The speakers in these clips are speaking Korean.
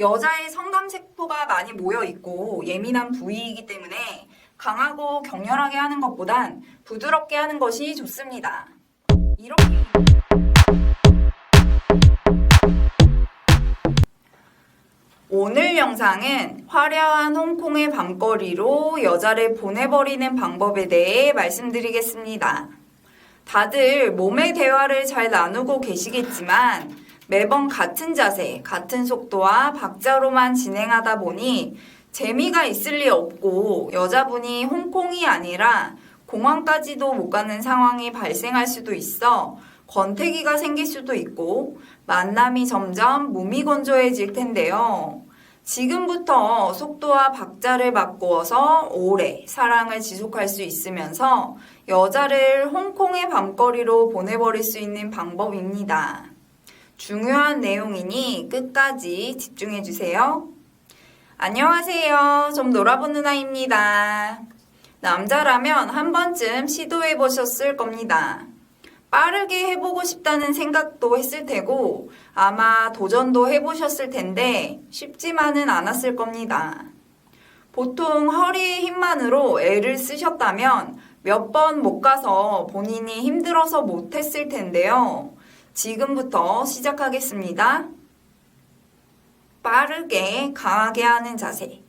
여자의 성감세포가 많이 모여 있고 예민한 부위이기 때문에 강하고 격렬하게 하는 것보단 부드럽게 하는 것이 좋습니다. 이렇게 오늘 영상은 화려한 홍콩의 밤거리로 여자를 보내버리는 방법에 대해 말씀드리겠습니다. 다들 몸의 대화를 잘 나누고 계시겠지만 매번 같은 자세, 같은 속도와 박자로만 진행하다 보니 재미가 있을 리 없고 여자분이 홍콩이 아니라 공항까지도 못 가는 상황이 발생할 수도 있어 권태기가 생길 수도 있고 만남이 점점 무미건조해질 텐데요. 지금부터 속도와 박자를 바꾸어서 오래 사랑을 지속할 수 있으면서 여자를 홍콩의 밤거리로 보내버릴 수 있는 방법입니다. 중요한 내용이니 끝까지 집중해주세요. 안녕하세요. 좀 놀아본 누나입니다. 남자라면 한 번쯤 시도해보셨을 겁니다. 빠르게 해보고 싶다는 생각도 했을 테고 아마 도전도 해보셨을 텐데 쉽지만은 않았을 겁니다. 보통 허리의 힘만으로 애를 쓰셨다면 몇 번 못 가서 본인이 힘들어서 못했을 텐데요. 지금부터 시작하겠습니다. 빠르게 강하게 하는 자세.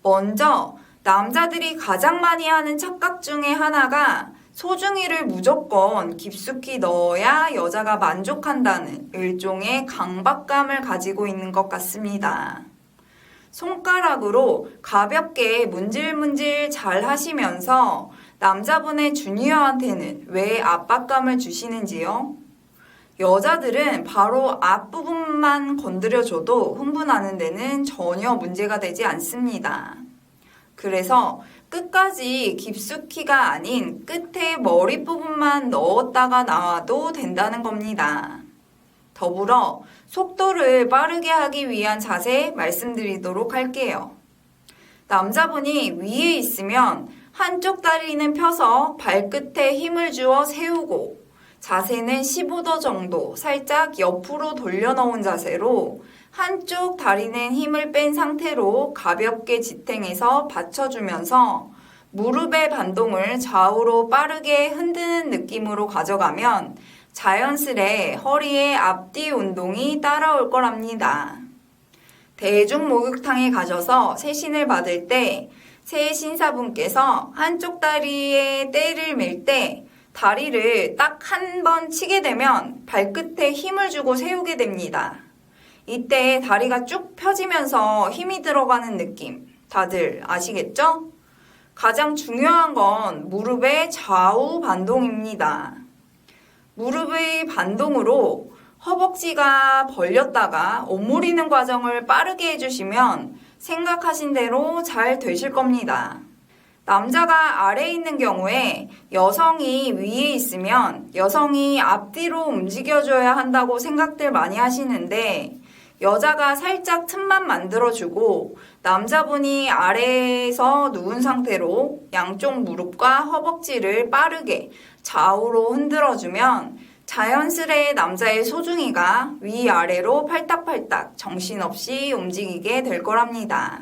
먼저 남자들이 가장 많이 하는 착각 중에 하나가 소중이를 무조건 깊숙이 넣어야 여자가 만족한다는 일종의 강박감을 가지고 있는 것 같습니다. 손가락으로 가볍게 문질문질 잘 하시면서 남자분의 주니어한테는 왜 압박감을 주시는지요? 여자들은 바로 앞부분만 건드려줘도 흥분하는 데는 전혀 문제가 되지 않습니다. 그래서 끝까지 깊숙이가 아닌 끝에 머리 부분만 넣었다가 나와도 된다는 겁니다. 더불어 속도를 빠르게 하기 위한 자세 말씀드리도록 할게요. 남자분이 위에 있으면 한쪽 다리는 펴서 발끝에 힘을 주어 세우고 자세는 15도 정도 살짝 옆으로 돌려놓은 자세로 한쪽 다리는 힘을 뺀 상태로 가볍게 지탱해서 받쳐주면서 무릎의 반동을 좌우로 빠르게 흔드는 느낌으로 가져가면 자연스레 허리의 앞뒤 운동이 따라올 거랍니다. 대중 목욕탕에 가셔서 세신을 받을 때 새 신사분께서 한쪽 다리에 때를 밀 때 다리를 딱 한 번 치게 되면 발끝에 힘을 주고 세우게 됩니다. 이때 다리가 쭉 펴지면서 힘이 들어가는 느낌 다들 아시겠죠? 가장 중요한 건 무릎의 좌우 반동입니다. 무릎의 반동으로 허벅지가 벌렸다가 오므리는 과정을 빠르게 해주시면 생각하신 대로 잘 되실 겁니다. 남자가 아래에 있는 경우에 여성이 위에 있으면 여성이 앞뒤로 움직여줘야 한다고 생각들 많이 하시는데 여자가 살짝 틈만 만들어주고 남자분이 아래에서 누운 상태로 양쪽 무릎과 허벅지를 빠르게 좌우로 흔들어주면 자연스레 남자의 소중이가 위아래로 팔딱팔딱 정신없이 움직이게 될 거랍니다.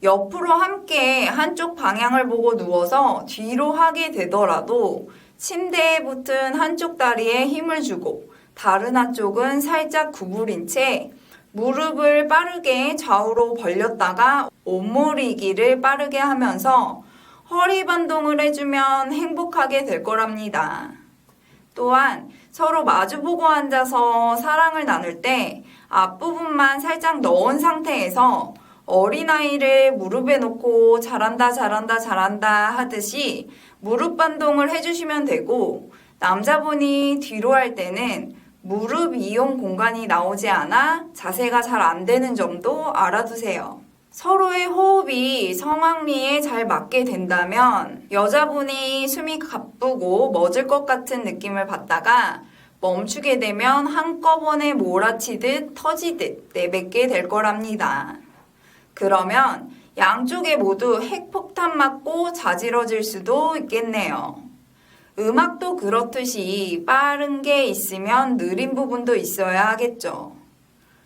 옆으로 함께 한쪽 방향을 보고 누워서 뒤로 하게 되더라도 침대에 붙은 한쪽 다리에 힘을 주고 다른 한쪽은 살짝 구부린 채 무릎을 빠르게 좌우로 벌렸다가 오므리기를 빠르게 하면서 허리 반동을 해주면 행복하게 될 거랍니다. 또한 서로 마주보고 앉아서 사랑을 나눌 때 앞부분만 살짝 넣은 상태에서 어린아이를 무릎에 놓고 잘한다 잘한다 잘한다 하듯이 무릎 반동을 해주시면 되고 남자분이 뒤로 할 때는 무릎 이용 공간이 나오지 않아 자세가 잘 안 되는 점도 알아두세요. 서로의 호흡이 성황리에 잘 맞게 된다면 여자분이 숨이 가쁘고 멎을 것 같은 느낌을 받다가 멈추게 되면 한꺼번에 몰아치듯 터지듯 내뱉게 될 거랍니다. 그러면 양쪽에 모두 핵폭탄 맞고 자지러질 수도 있겠네요. 음악도 그렇듯이 빠른 게 있으면 느린 부분도 있어야 하겠죠.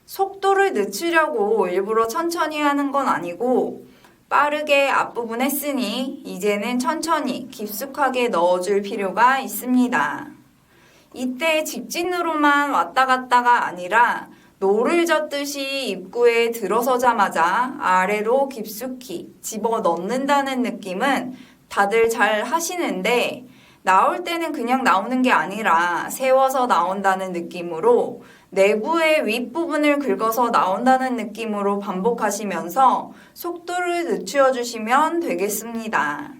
속도를 늦추려고 일부러 천천히 하는 건 아니고 빠르게 앞부분 했으니 이제는 천천히 깊숙하게 넣어줄 필요가 있습니다. 이때 직진으로만 왔다 갔다가 아니라 노를 젓듯이 입구에 들어서자마자 아래로 깊숙이 집어 넣는다는 느낌은 다들 잘 하시는데 나올 때는 그냥 나오는 게 아니라 세워서 나온다는 느낌으로 내부의 윗부분을 긁어서 나온다는 느낌으로 반복하시면서 속도를 늦추어 주시면 되겠습니다.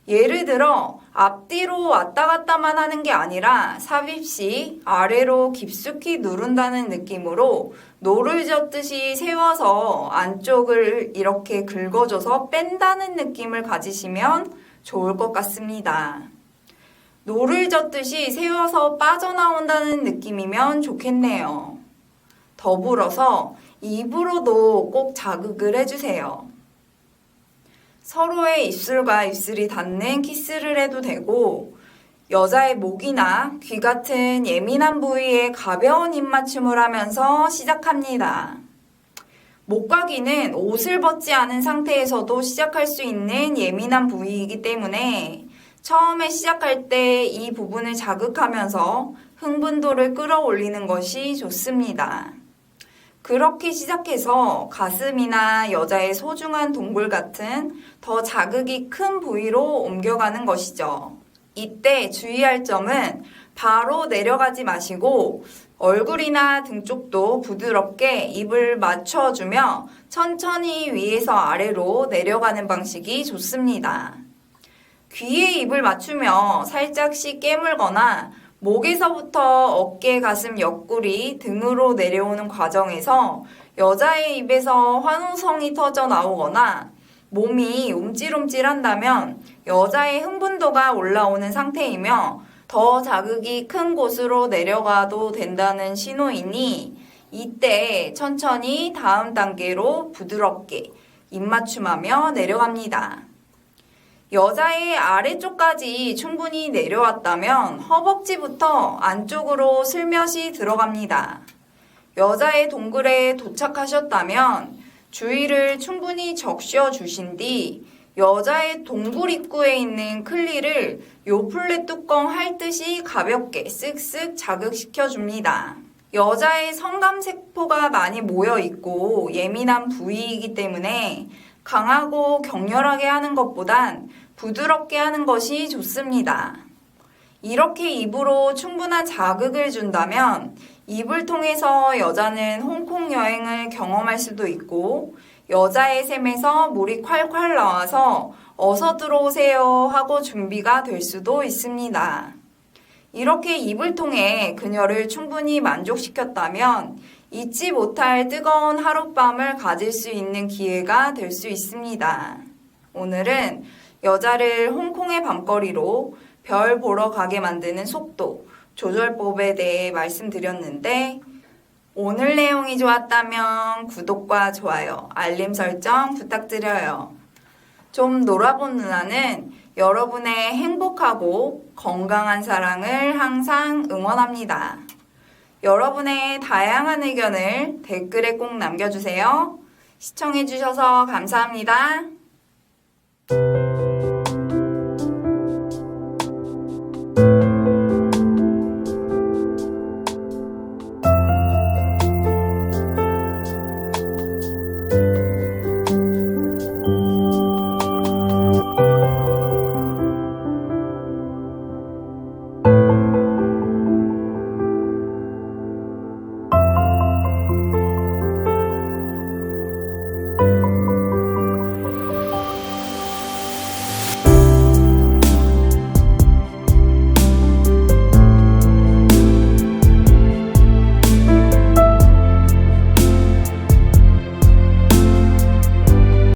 예를 들어 앞뒤로 왔다 갔다만 하는 게 아니라 삽입시 아래로 깊숙이 누른다는 느낌으로 노를 젓듯이 세워서 안쪽을 이렇게 긁어줘서 뺀다는 느낌을 가지시면 좋을 것 같습니다. 노를 젓듯이 세워서 빠져나온다는 느낌이면 좋겠네요. 더불어서 입으로도 꼭 자극을 해주세요. 서로의 입술과 입술이 닿는 키스를 해도 되고 여자의 목이나 귀 같은 예민한 부위에 가벼운 입맞춤을 하면서 시작합니다. 목과 귀는 옷을 벗지 않은 상태에서도 시작할 수 있는 예민한 부위이기 때문에 처음에 시작할 때 이 부분을 자극하면서 흥분도를 끌어올리는 것이 좋습니다. 그렇게 시작해서 가슴이나 여자의 소중한 동굴 같은 더 자극이 큰 부위로 옮겨가는 것이죠. 이때 주의할 점은 바로 내려가지 마시고 얼굴이나 등 쪽도 부드럽게 입을 맞춰주며 천천히 위에서 아래로 내려가는 방식이 좋습니다. 귀에 입을 맞추며 살짝씩 깨물거나 목에서부터 어깨, 가슴, 옆구리 등으로 내려오는 과정에서 여자의 입에서 환호성이 터져 나오거나 몸이 움찔움찔한다면 여자의 흥분도가 올라오는 상태이며 더 자극이 큰 곳으로 내려가도 된다는 신호이니 이때 천천히 다음 단계로 부드럽게 입맞춤하며 내려갑니다. 여자의 아래쪽까지 충분히 내려왔다면 허벅지부터 안쪽으로 슬며시 들어갑니다. 여자의 동굴에 도착하셨다면 주위를 충분히 적셔 주신 뒤 여자의 동굴 입구에 있는 클리를 요플레 뚜껑 핥듯이 가볍게 쓱쓱 자극시켜 줍니다. 여자의 성감세포가 많이 모여 있고 예민한 부위이기 때문에 강하고 격렬하게 하는 것보단 부드럽게 하는 것이 좋습니다. 이렇게 입으로 충분한 자극을 준다면 입을 통해서 여자는 홍콩 여행을 경험할 수도 있고 여자의 샘에서 물이 콸콸 나와서 어서 들어오세요 하고 준비가 될 수도 있습니다. 이렇게 입을 통해 그녀를 충분히 만족시켰다면 잊지 못할 뜨거운 하룻밤을 가질 수 있는 기회가 될 수 있습니다. 오늘은 여자를 홍콩의 밤거리로 별 보러 가게 만드는 속도, 조절법에 대해 말씀드렸는데 오늘 내용이 좋았다면 구독과 좋아요, 알림 설정 부탁드려요. 좀 놀아본 누나는 여러분의 행복하고 건강한 사랑을 항상 응원합니다. 여러분의 다양한 의견을 댓글에 꼭 남겨주세요. 시청해주셔서 감사합니다.